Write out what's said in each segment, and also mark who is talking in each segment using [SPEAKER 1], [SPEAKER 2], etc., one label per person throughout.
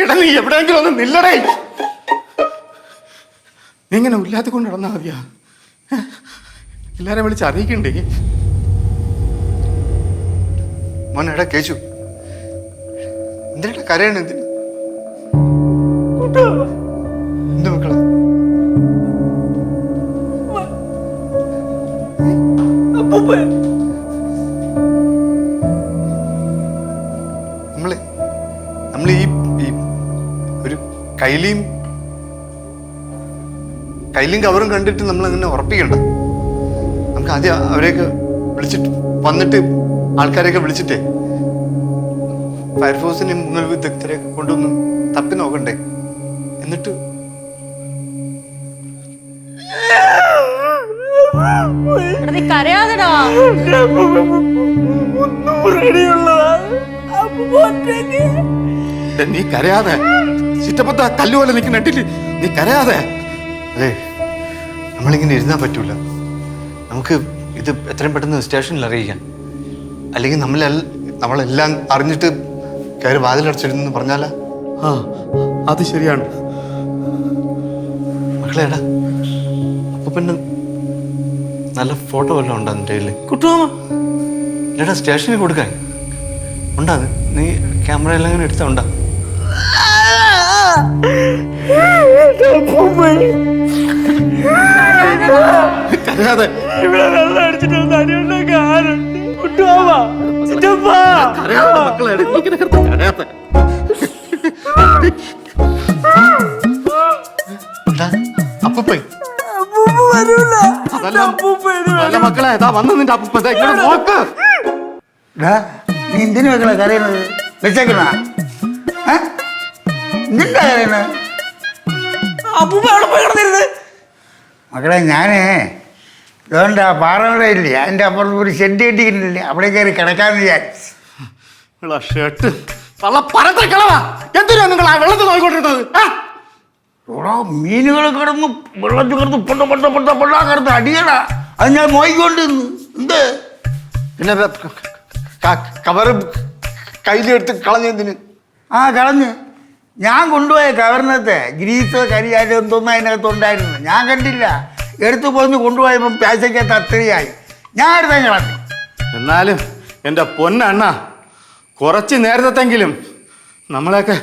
[SPEAKER 1] എടാ നീ എവിടെയെങ്കിലും ഒന്ന് നില്ലടേ. നീ ഇങ്ങനെ ഉല്ലാത്തി കൊണ്ട് നടന്നാ മതിയാ? എല്ലാരെയും വിളിച്ച് അറിയിക്കണ്ടേ?
[SPEAKER 2] മോനെടാ കേശു, എന്തിനാ കരയണ? എന്തിന്? എന്ത് മക്കളെ? നമ്മള് ഈ ഒരു കൈലിയും കവറും കണ്ടിട്ട് നമ്മൾ അങ്ങനെ ഉറപ്പിക്കണ്ട. നമുക്ക് ആദ്യം അവരെയൊക്കെ വിളിച്ചിട്ട് വന്നിട്ട് ആൾക്കാരെയൊക്കെ വിളിച്ചിട്ടേ ഫയർഫോഴ്സിനെ മുങ്ങൽ വിദഗ്ധരെയൊക്കെ കൊണ്ടുവന്ന് തപ്പി നോക്കണ്ടേ? എന്നിട്ട്
[SPEAKER 3] കരയാതെടാ.
[SPEAKER 1] നീ കരയാതെ, ചിറ്റപ്പത്ത കല്ലുപോലെ നിൽക്കുന്നിട്ടില്ല. നീ കരയാതെ.
[SPEAKER 2] അതെ, നമ്മളിങ്ങനെ ഇരുന്നാ പറ്റൂല. നമുക്ക് ഇത് എത്രയും പെട്ടെന്ന് സ്റ്റേഷനിൽ അറിയിക്കാം. അല്ലെങ്കിൽ നമ്മളെല്ലാം അറിഞ്ഞിട്ട് കയറി വാതിലടച്ചിരുന്നു പറഞ്ഞാലാ?
[SPEAKER 1] ആ, അത് ശരിയാണ്.
[SPEAKER 2] മക്കളെടാ, അപ്പൊ പിന്നെ നല്ല ഫോട്ടോ വല്ലതും ഉണ്ടോ എൻ്റെ കയ്യിൽ?
[SPEAKER 1] കുട്ടുമാമ
[SPEAKER 2] എടാ, സ്റ്റേഷനിൽ കൊടുക്കാൻ ഉണ്ടാ? നീ ക്യാമറ എല്ലാം ഇങ്ങനെ എടുത്താ ഉണ്ടാ?
[SPEAKER 1] കരയാതെ.
[SPEAKER 4] ഇവിടെ വെള്ളം അടിച്ചിട്ട് അടിയുണ്ടാക്കി ആരുണ്ട്? കുട്ടുമാമ, ചിറ്റപ്പാ.
[SPEAKER 1] മക്കളെ കരയാതെ. അപ്പൂപ്പേ അതല്ല മക്കളെ, ഇതാ വന്നു നിന്റെ അപ്പൂപ്പ. ഇങ്ങനെ നോക്ക്.
[SPEAKER 5] നീ എന്തിനു മക്കളെ കരയുന്നത്? വെച്ചേക്കണ എന്തിനാ കരയണത്? മക്കളെ, ഞാനേ അതുകൊണ്ട് ആ പാറവിടെ ഇല്ലേ, അതിൻ്റെ അപ്പുറത്ത് ഒരു ഷെഡ് കെട്ടിക്കിട്ടില്ലേ, അവിടെ കയറി കിടക്കാന്ന് വിചാരിച്ചു.
[SPEAKER 1] ഷർട്ട് എന്തിനാ നിങ്ങൾ ആ വെള്ളത്തിൽ നോക്കിക്കൊണ്ടിരുന്നത്?
[SPEAKER 5] ഓടോ, മീനുകൾ കിടന്ന് വെള്ളത്തിൽ കിടന്ന് പൊട്ട കിടന്ന് അടിയടാ. അത് ഞാൻ നോക്കിക്കൊണ്ട് എന്ത്
[SPEAKER 2] പിന്നെ കവറ് കയ്യിലെടുത്ത് കളഞ്ഞെന്തിന്?
[SPEAKER 5] ആ കളഞ്ഞ്. ഞാൻ കൊണ്ടുപോയ കവറിനകത്ത് ഗ്രീസോ കരിയാലോ എന്തോന്നും അതിനകത്തുണ്ടായിരുന്നു. ഞാൻ കണ്ടില്ല. എടുത്തു പോന്ന് കൊണ്ടുപോയപ്പോൾ പ്യാസയ്ക്കകത്ത് അത്രയായി. ഞാൻ എടുത്ത കളഞ്ഞു.
[SPEAKER 1] എന്നാലും എൻ്റെ പൊന്നണ്ണ, കുറച്ച് നേരത്തെങ്കിലും നമ്മളെയൊക്കെ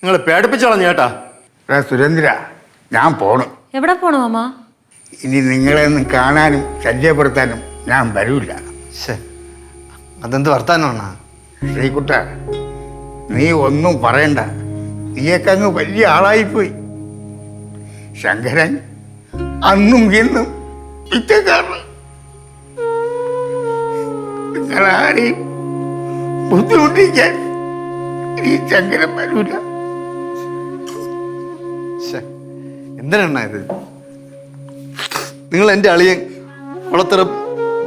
[SPEAKER 1] നിങ്ങൾ പേടിപ്പിച്ചു കളഞ്ഞു കേട്ടാ.
[SPEAKER 5] സുരേന്ദ്ര, ഞാൻ പോണു.
[SPEAKER 3] എവിടെ പോണു മാമ?
[SPEAKER 5] ഇനി നിങ്ങളെ ഒന്ന് കാണാനും ശല്യപ്പെടുത്താനും ഞാൻ വരൂല.
[SPEAKER 2] അതെന്ത് വർത്താനമാണ്
[SPEAKER 5] ശ്രീകുട്ട? നീ ഒന്നും പറയണ്ട. നീയൊക്കെ അങ്ങ് വലിയ ആളായിപ്പോയി. ശങ്കരൻ അന്നും ഇന്നും പിറ്റക്കാരൻ. നിങ്ങളാരെയും ബുദ്ധിമുട്ടിക്കാൻ ഈ ശങ്കരൻ വരൂല.
[SPEAKER 2] എന്തിനാ ഇത്? നിങ്ങൾ എൻ്റെ അളിയൻ കുളത്തറ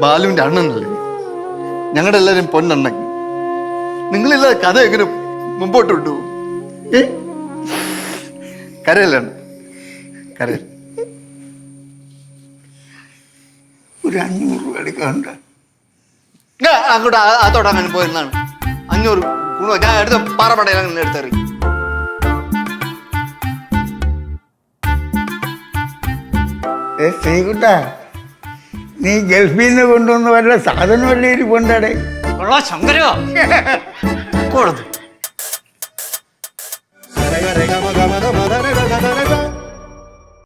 [SPEAKER 2] ബാലുവിൻ്റെ അണ്ണനല്ലേ? ഞങ്ങളുടെ എല്ലാവരും പൊന്നണ്ണൻ. നിങ്ങളില്ലാതെ കഥ എങ്ങനെ മുമ്പോട്ട് വിട്ടു? കരയല്ലാണ് കരയല്ല.
[SPEAKER 5] ഒരു 500 രൂപ എടുക്കാറുണ്ട്.
[SPEAKER 2] അങ്ങോട്ട് അതോടെ അങ്ങനെ പോയിരുന്നാണ് 500 ഞാൻ എടുത്ത പാറപ്പടയിൽ അങ്ങനെ എടുത്തെറിയും.
[SPEAKER 5] ശ്രീകുട്ട, നീ ഗൾഫിൽ നിന്ന് കൊണ്ടുവന്ന വല്ല സാധനം വല്ല ഇരിപ്പുണ്ടേ?
[SPEAKER 2] ശങ്കരോ